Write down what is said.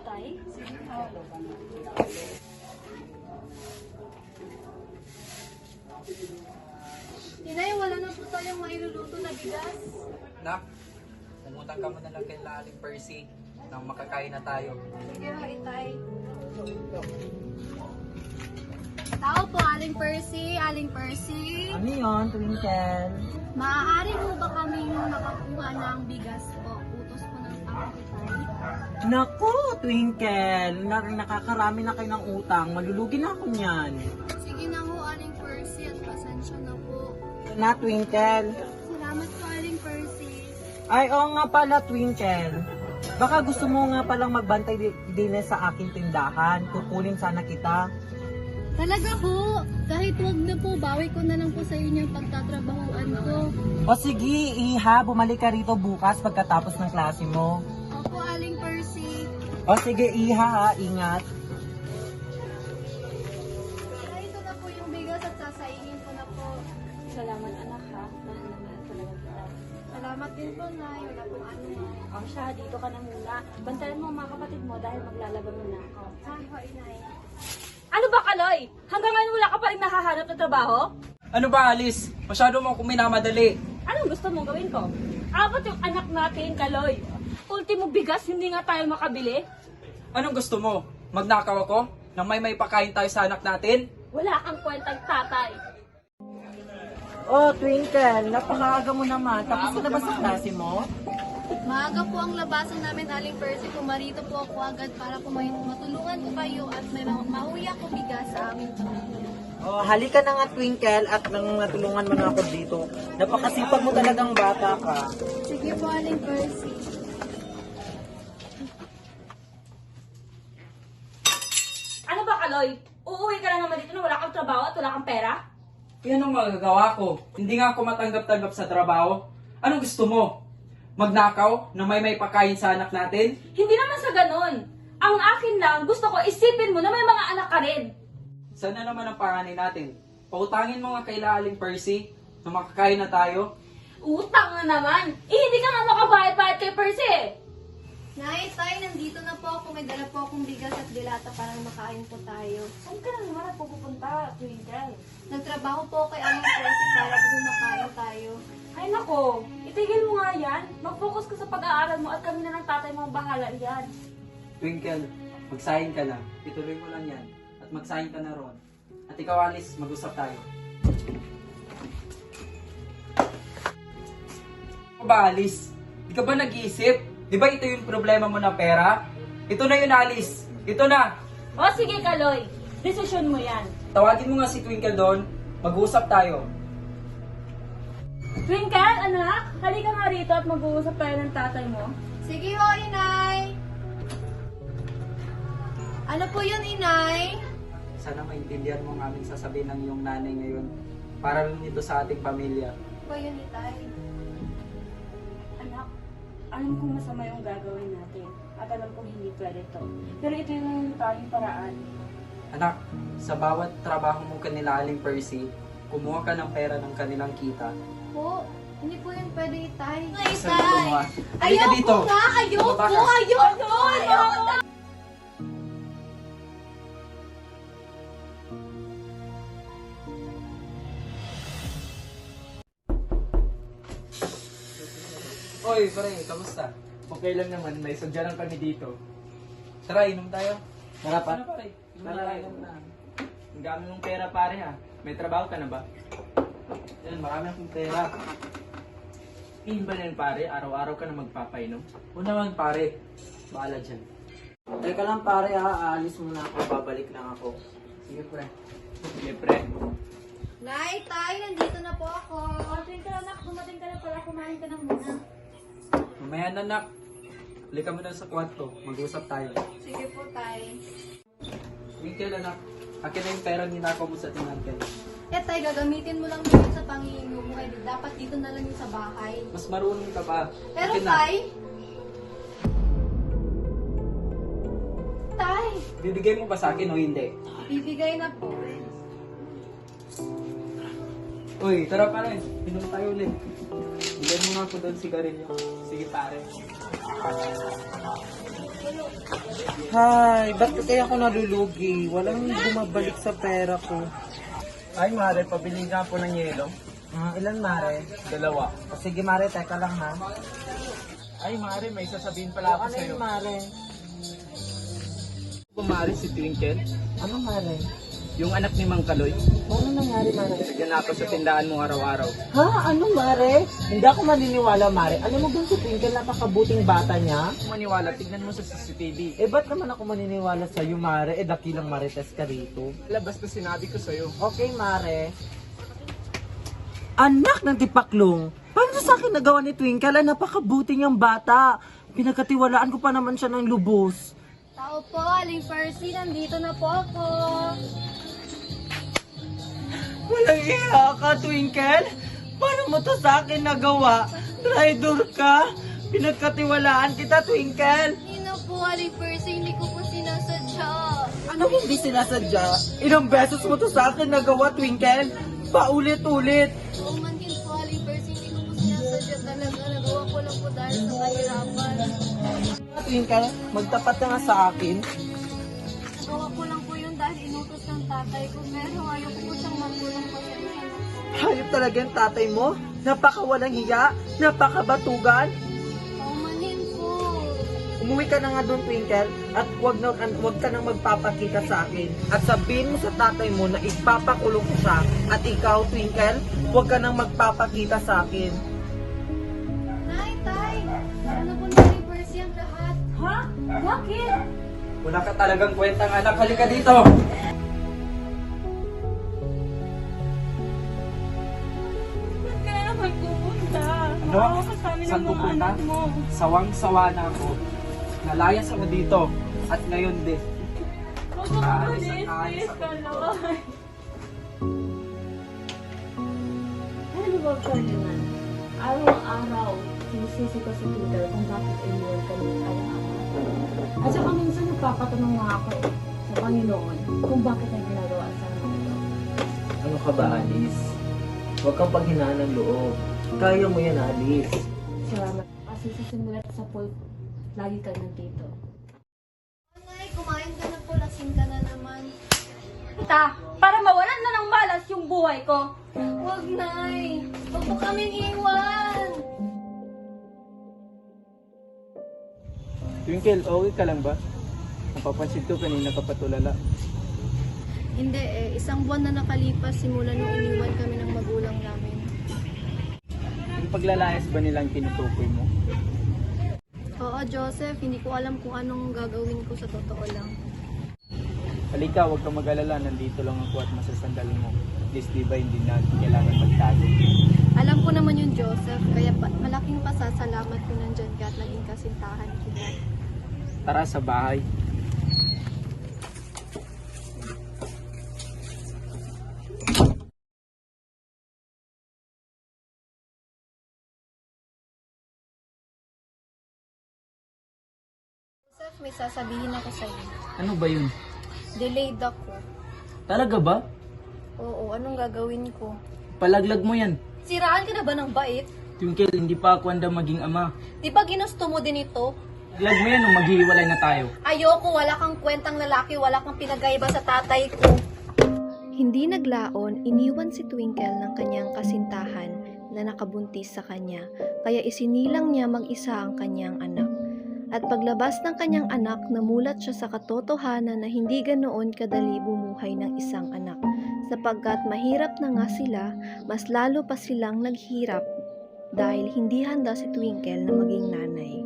tay? Sige po. Inay, wala na po tayong mailuluto na bigas. Nak, umutang ka muna lang kay Aling Percy nang makakain na tayo. Sige ho, itay. Tao po, Aling Percy, Aling Percy. Ano yun, Twinkle? Maaari mo ba kaming makakuha ng bigas po? Utos po ng tao, itay. Naku, Twinkle. Nakakarami na kayo ng utang. Malulugi na ako niyan. Sige na ho, Aling Percy, at pasensya na po. Na, Twinkle. Salamat po, Aling Percy. Ay, oo nga pala, Twinkle. Baka gusto mo nga palang magbantay din sa aking tindahan. Kukunin sana kita. Talaga po, kahit wag na po, bawi ko na lang po sa inyo yung pagtatrabahuan ko. O sige, Iha, bumalik ka rito bukas pagkatapos ng klase mo. Opo, Aling Percy. O sige, Iha, ha, ingat. Ay, ito na po yung bigas at sasaingin ko na po. Salamat, anak, ha. Mahal na mahal talaga kita. Salamat din po, Nay. Wala pong ano. O siya, dito ka na muna. Bantayan mo ang mga kapatid mo dahil maglalaba muna ako. Sige po, Inay. Ano ba, Kaloy? Hanggang ngayon wala ka pa rin nahahanap ng trabaho? Ano ba, Alice? Masyado mo akong minamadali. Anong gusto mong gawin ko? Apat yung anak natin, Kaloy. Ultimo bigas, hindi nga tayo makabili. Anong gusto mo? Magnakaw ako? Nang may pakain tayo sa anak natin? Wala kang kwentang tatay. Oh, Twinkle, napakaaga mo naman. Tapos na ba sa klase mo? Maaga po ang labasan namin, Aling Percy. Pumarito po ako agad para po matulungan ko kayo at may mahuya ko bigas sa aming pamilya. Oh, halika na nga, Twinkle, at nang natulungan mo na ako dito. Napakasipag mo talagang bata ka. Sige po, Aling Percy. Ano ba, Kaloy? Uuwi ka lang naman dito na wala kang trabaho at wala kang pera? Yan ang magagawa ko. Hindi nga ako matanggap-tanggap sa trabaho. Anong gusto mo? Magnakaw na may pakain sa anak natin? Hindi naman sa ganun. Ang akin lang, gusto ko isipin mo na may mga anak ka rin. Sana naman ang panganay natin. Pautangin mo nga kay Aling Percy na makakain na tayo. Utang na naman. Hindi ka nga makabayad-bayad kay Percy eh. Nay, tay, nandito na po ako. May dala po akong bigas at dilata para makain po tayo. Saan ka na naman pupunta, Twinkle? Nagtrabaho po kay Aling Percy para po makain tayo. Ay nako, itigil mo nga yan. Mag-focus ka sa pag-aaral mo at kami na ng tatay mo ang bahala yan. Twinkle, magsahin ka na. Ituloy mo lang yan. At magsahin ka na ron. At ikaw, Alice, mag-usap tayo. Ano ba, Alice? Di ka ba nag-iisip? Di ba ito yung problema mo na pera? Ito na yun, Alice. Ito na. O sige, Kaloy. Desisyon mo yan. Tawagin mo nga si Twinkle doon. Mag-uusap tayo. Twinkle, anak, halika nga rito at mag-uusap tayo ng tatay mo. Sige ho, Inay. Ano po yun, Inay? Sana maintindihan mo ang aming sasabihin ng iyong nanay ngayon. Para rin ito sa ating pamilya. Ano po yun, Itay? Anak, alam kong masama yung gagawin natin. At alam kong hindi pwede to. Pero ito yung tanging paraan. Anak, sa bawat trabaho mo kanila Aling Percy, kumuha ka ng pera ng kanilang kita. Po, hindi po yun pwede, Itay. Saan ka gumawa? Halika Ayoko dito. nga! Ayoko! Baba ka. Ayoko! Ayoko! Oy, pare, kamusta? Okay lang naman, may sadya lang kami dito. Tara, inom tayo. Tara pa. Ano pare? Inom na Tara, tayo. inom na. Ang dami mong pera pare ha. May trabaho ka na ba? Yan, marami akong pera. Ihin ba na yun pare? Araw-araw ka na magpapainom? O naman pare, bahala dyan. Teka lang pare ha, aalis muna ako, babalik lang ako. Sige pre. Sige pre. Nay, Tay, nandito na po ako. Twinkle, anak, dumating ka na pala. Kumain ka na muna. Mamaya na, nak. Halika mo na sa kwarto, mag-usap tayo. Sige po, Tay. Twinkle, anak. Akin na yung pera ninakaw mo sa tinangkel. Eh, Tay, gagamitin mo lang yun sa panginginom mo. Eh, dapat dito na lang yun sa bahay. Mas marunong ka pa. Pero, Akin na. Tay... Tay, Bibigay mo ba sa akin o hindi? bibigay na po. Uy, tara pare. Inom tayo ulit. Bigyan mo nga ako doon sigarilyo. Sige pare. Hi, ba't kaya ako nalulugi? Walang bumabalik sa pera ko. Ay, Mare, pabili nga po ng yelo. Ilan, Mare? 2. O, sige, Mare, teka lang ha. Ay, Mare, may sasabihin pala ako Ano sa'yo. yun, Mare? Po, Mare, si Twinkle, Ano, Mare? yung anak ni Mang Kaloy. Ano nangyari, Mare? Sige na ako sa tindahan mo araw-araw. Ha? Ano, Mare? Hindi ako maniniwala, Mare. Alam mo ba si Twinkle, napakabuting bata niya? Kung maniwala, tignan mo sa CCTV. Ba't naman ako maniniwala sa'yo, Mare? Dakilang marites ka dito. Labas na sinabi ko sa'yo. Okay, Mare. Anak ng tipaklong! Paano sa akin nagawa ni Twinkle? Ay, napakabuti niyang bata. Pinagkatiwalaan ko pa naman siya ng lubos. Tao po, Aling Percy, nandito na po ako. Walang iya ka, Twinkle. Paano mo to sa akin nagawa? Traitor ka. Pinagkatiwalaan kita, Twinkle. Hindi na po, Aling Percy, hindi ko po sinasadya. Ano hindi sinasadya? Ilang beses mo to sa akin nagawa, Twinkle? Paulit-ulit. Oo man din po, Aling Percy, hindi ko po sinasadya talaga. Nagawa ko lang po dahil sa kahirapan. Twinkle, magtapat ka nga sa akin. Nagawa ko lang po yun dahil inutos ng tatay ko. Pero ayaw ko po siyang magulang pa sa inyo. Hayop talaga yung tatay mo. Napakawalang hiya. Napakabatugan. Oo man din po. Umuwi ka na nga doon, Twinkle, at wag ka nang magpapakita sa akin. At sabihin mo sa tatay mo na ipapakulong ko siya. At ikaw, Twinkle, wag ka nang magpapakita sa akin. Nay, tay! Ano po na Aling Percy ang lahat? Ha? Bakit? Wala ka talagang kwentang anak. Halika dito. Ba't ka na naman pupunta? Ano? Maawa ka sa amin Saan ng mga pupunta? anak mo. Sawang-sawa na ako. Nalayas ako dito. At ngayon din. Huwag ka Aalis mabulis, at aalis please, ako. Kaloy. Ano ba, Ferdinand? Araw-araw, sinisisi ko sa Twitter kung bakit iniwan ka ng kayang ama. At saka minsan nagpapatanong nga ako sa Panginoon kung bakit na ginagawa sa amin ito. Ano ka ba, Alice? Huwag kang paghinaan ng loob. Kaya mo yan, Alice. Salamat. Kasi sa simulat sa pool, lagi ka nandito. Nay, kumain ka na po. Lasing ka na naman. Para mawalan na ng malas yung buhay ko. Huwag, Nay. Huwag mo kaming iwan. Twinkle, okay ka lang ba? Napapansin ko kanina ka patulala. Hindi isang buwan na nakalipas simula nung iniwan kami ng magulang namin. Yung paglalayas ba nilang tinutukoy mo? Oo, Joseph, hindi ko alam kung anong gagawin ko sa totoo lang. Halika, huwag kang mag-alala. Nandito lang ako at masasandal mo. At least, di ba, hindi na kailangan magtago. Alam ko naman yun, Joseph, kaya malaking pasasalamat ko nandyan ka at naging kasintahan kita. Tara sa bahay. Joseph, may sasabihin ako sa iyo. Ano ba yun? Delayed ako. Talaga ba? Oo, anong gagawin ko? Palaglag mo yan. Siraan ka na ba ng bait? Twinkle, hindi pa ako handa maging ama. Di ba ginusto mo din ito? Lag mo yan o maghihiwalay na tayo. Ayoko, wala kang kwentang lalaki, wala kang pinagaiba sa tatay ko. Hindi naglaon, iniwan si Twinkle ng kanyang kasintahan na nakabuntis sa kanya, kaya isinilang niya mag-isa ang kanyang anak. At paglabas ng kanyang anak, namulat siya sa katotohanan na hindi ganoon kadali bumuhay ng isang anak. Sapagkat mahirap na nga sila, mas lalo pa silang naghirap dahil hindi handa si Twinkle na maging nanay.